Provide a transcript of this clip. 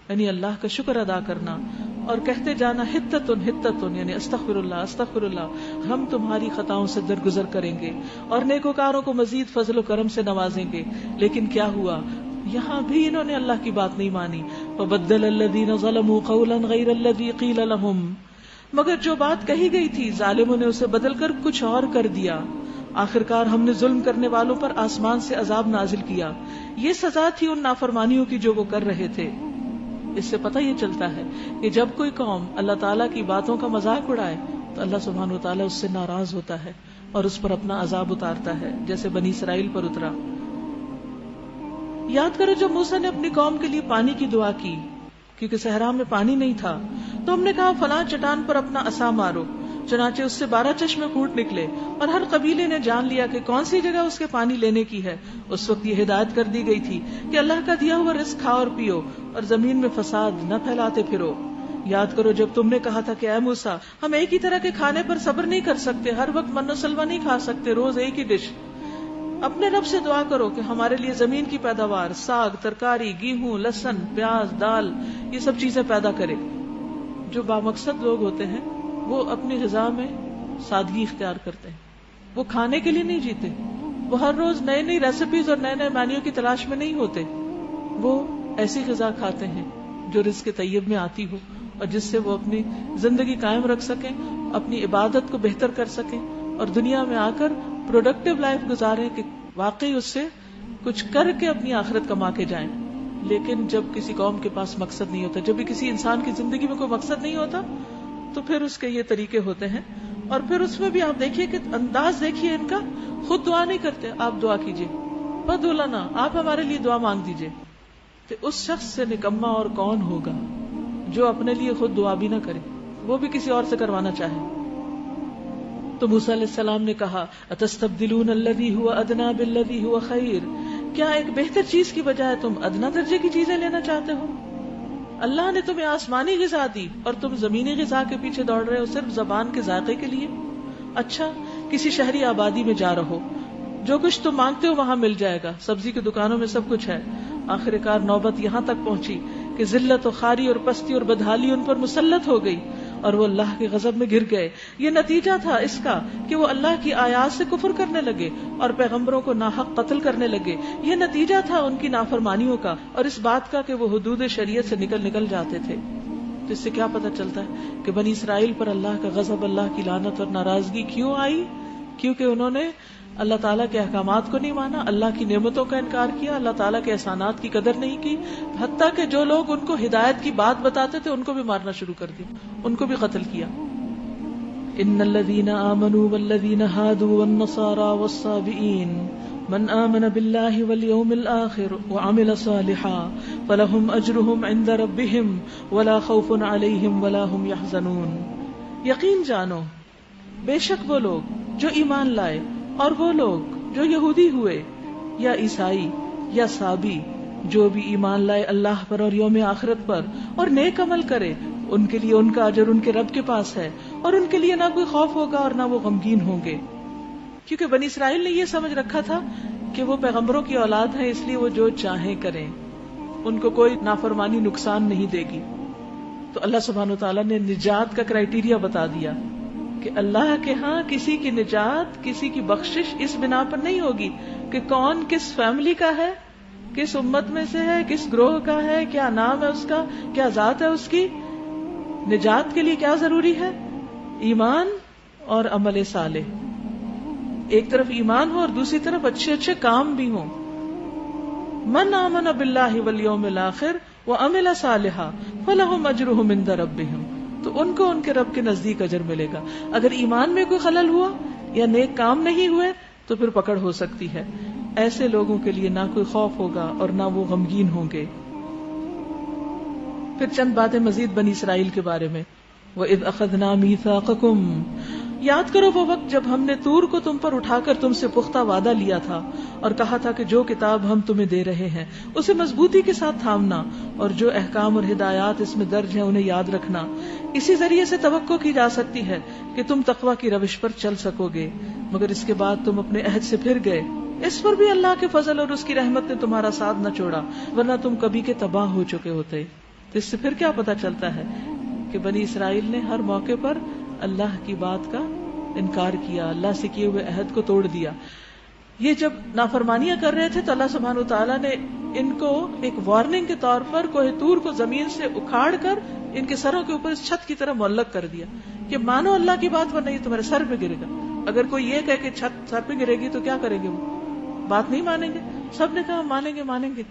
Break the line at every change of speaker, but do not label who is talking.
یعنی اللہ کا شکر ادا کرنا، اور کہتے جانا حتتن حتتن یعنی استغفر اللہ، ہم تمہاری خطاؤں سے درگزر کریں گے اور نیکوکاروں کو مزید فضل و کرم سے نوازیں گے. لیکن کیا ہوا؟ یہاں بھی انہوں نے اللہ کی بات نہیں مانی. فبدل الذین ظلموا قولا غیر الذی قیل لهم، مگر جو بات کہی گئی تھی ظالموں نے اسے بدل کر کچھ اور کر دیا. آخرکار ہم نے ظلم کرنے والوں پر آسمان سے عذاب نازل کیا. یہ سزا تھی ان نافرمانیوں کی جو وہ کر رہے تھے. اس سے پتہ یہ چلتا ہے کہ جب کوئی قوم اللہ تعالیٰ کی باتوں کا مذاق اڑائے تو اللہ سبحانہ و تعالیٰ اس سے ناراض ہوتا ہے اور اس پر اپنا عذاب اتارتا ہے، جیسے بنی اسرائیل پر اترا. یاد کرو جب موسیٰ نے اپنی قوم کے لیے پانی کی دعا کی، کیونکہ صحرا میں پانی نہیں تھا، تو ہم نے کہا فلاں چٹان پر اپنا عصا مارو. چنانچہ اس سے 12 چشمے پھوٹ نکلے اور ہر قبیلے نے جان لیا کہ کون سی جگہ اس کے پانی لینے کی ہے. اس وقت یہ ہدایت کر دی گئی تھی کہ اللہ کا دیا ہوا رزق کھاؤ اور پیو اور زمین میں فساد نہ پھیلاتے پھرو. یاد کرو جب تم نے کہا تھا کہ اے موسیٰ ہم ایک ہی طرح کے کھانے پر صبر نہیں کر سکتے، ہر وقت من و سلوہ نہیں کھا سکتے، روز ایک ہی ڈش. اپنے رب سے دعا کرو کہ ہمارے لیے زمین کی پیداوار، ساگ، ترکاری، گیہوں، لہسن، پیاز، دال، یہ سب چیزیں پیدا کرے. جو بامقصد لوگ ہوتے ہیں وہ اپنی غذا میں سادگی اختیار کرتے ہیں. وہ کھانے کے لیے نہیں جیتے، وہ ہر روز نئی نئی ریسیپیز اور نئے نئے مینیو کی تلاش میں نہیں ہوتے. وہ ایسی غذا کھاتے ہیں جو رزق طیب میں آتی ہو اور جس سے وہ اپنی زندگی قائم رکھ سکیں، اپنی عبادت کو بہتر کر سکیں اور دنیا میں آ کر پروڈکٹیو لائف گزاریں کہ واقعی اس سے کچھ کر کے اپنی آخرت کما کے جائیں. لیکن جب کسی قوم کے پاس مقصد نہیں ہوتا، جب بھی کسی انسان کی زندگی میں کوئی مقصد نہیں ہوتا، تو پھر اس کے یہ طریقے ہوتے ہیں. اور پھر اس میں بھی آپ دیکھیے کہ انداز دیکھیے ان کا، خود دعا نہیں کرتے، آپ دعا کیجئے، فدعوا لنا، آپ ہمارے لیے دعا مانگ دیجئے. تو اس شخص سے نکما اور کون ہوگا جو اپنے لیے خود دعا بھی نہ کرے، وہ بھی کسی اور سے کروانا چاہے. تو موسیٰ علیہ السلام نے کہا اتستبدلون الذی هو ادنی بالذی هو خیر، کیا ایک بہتر چیز کی بجائے تم ادنا درجے کی چیزیں لینا چاہتے ہو؟ اللہ نے تمہیں آسمانی غذا دی اور تم زمینی غذا کے پیچھے دوڑ رہے ہو صرف زبان کے ذائقے کے لیے. اچھا کسی شہری آبادی میں جا رہو، جو کچھ تم مانگتے ہو وہاں مل جائے گا، سبزی کی دکانوں میں سب کچھ ہے. آخر کار نوبت یہاں تک پہنچی کہ ذلت و خواری اور پستی اور بدحالی ان پر مسلط ہو گئی اور وہ اللہ کے غضب میں گر گئے. یہ نتیجہ تھا اس کا کہ وہ اللہ کی آیات سے کفر کرنے لگے اور پیغمبروں کو ناحق قتل کرنے لگے. یہ نتیجہ تھا ان کی نافرمانیوں کا اور اس بات کا کہ وہ حدود شریعت سے نکل جاتے تھے. تو اس سے کیا پتہ چلتا ہے کہ بنی اسرائیل پر اللہ کا غضب، اللہ کی لعنت اور ناراضگی کیوں آئی؟ کیونکہ انہوں نے اللہ تعالیٰ کے احکامات کو نہیں مانا، اللہ کی نعمتوں کا انکار کیا، اللہ تعالیٰ کے احسانات کی قدر نہیں کی. حتیٰ کہ جو لوگ ان کو ہدایت کی بات بتاتے تھے ان کو بھی مارنا شروع کر دیا، ان کو بھی قتل کیا. ان الذین آمنوا والذین ہادوا والنصارى والصابئین من آمن باللہ والیوم الآخر وعمل صالحا فلہم اجرہم عند ربہم ولا خوف علیہم ولا ہم یحزنون. یقین جانو بے شک وہ لوگ جو ایمان لائے اور وہ لوگ جو یہودی ہوئے یا عیسائی یا صابی، جو بھی ایمان لائے اللہ پر اور یوم آخرت پر اور نیک عمل کرے، ان کے لیے ان کا اجر ان کے رب کے پاس ہے اور ان کے لیے نہ کوئی خوف ہوگا اور نہ وہ غمگین ہوں گے. کیونکہ بنی اسرائیل نے یہ سمجھ رکھا تھا کہ وہ پیغمبروں کی اولاد ہیں، اس لیے وہ جو چاہیں کریں، ان کو کوئی نافرمانی نقصان نہیں دے گی. تو اللہ سبحانہ وتعالیٰ نے نجات کا کرائیٹیریا بتا دیا کہ اللہ کے ہاں کسی کی نجات، کسی کی بخشش اس بنا پر نہیں ہوگی کہ کون کس فیملی کا ہے، کس امت میں سے ہے، کس گروہ کا ہے، کیا نام ہے اس کا، کیا ذات ہے اس کی. نجات کے لیے کیا ضروری ہے؟ ایمان اور عمل صالح. ایک طرف ایمان ہو اور دوسری طرف اچھے اچھے کام بھی ہوں. من آمن باللہ والیوم الآخر وعمل صالحا فلہم اجرہم عند ربہم، تو ان کو ان کے رب کے نزدیک اجر ملے گا. اگر ایمان میں کوئی خلل ہوا یا نیک کام نہیں ہوئے تو پھر پکڑ ہو سکتی ہے. ایسے لوگوں کے لیے نہ کوئی خوف ہوگا اور نہ وہ غمگین ہوں گے. پھر چند باتیں مزید بنی اسرائیل کے بارے میں. وَإِذْ أَخَذْنَا مِيثَاقَكُمْ، یاد کرو وہ وقت جب ہم نے طور کو تم پر اٹھا کر تم سے پختہ وعدہ لیا تھا اور کہا تھا کہ جو کتاب ہم تمہیں دے رہے ہیں اسے مضبوطی کے ساتھ تھامنا اور جو احکام اور ہدایات اس میں درج ہیں انہیں یاد رکھنا. اسی ذریعے سے توقع کی جا سکتی ہے کہ تم تقویٰ کی روش پر چل سکو گے. مگر اس کے بعد تم اپنے عہد سے پھر گئے. اس پر بھی اللہ کے فضل اور اس کی رحمت نے تمہارا ساتھ نہ چھوڑا، ورنہ تم کبھی کے تباہ ہو چکے ہوتے. تو تو اس سے پھر کیا پتا چلتا ہے کہ بنی اسرائیل نے ہر موقع پر اللہ کی بات کا انکار کیا، اللہ سے کیے ہوئے عہد کو توڑ دیا. یہ جب نافرمانیاں کر رہے تھے تو اللہ سبحانہ وتعالیٰ نے ان کو ایک وارننگ کے طور پر کوہ طور کو زمین سے اکھاڑ کر ان کے سروں کے اوپر اس چھت کی طرح معلق کر دیا کہ مانو اللہ کی بات ورنہ یہ تمہارے سر پہ گرے گا. اگر کوئی یہ کہے کہ چھت سر پہ گرے گی تو کیا کریں گے؟ وہ بات نہیں مانیں گے. سب نے کہا مانیں گے.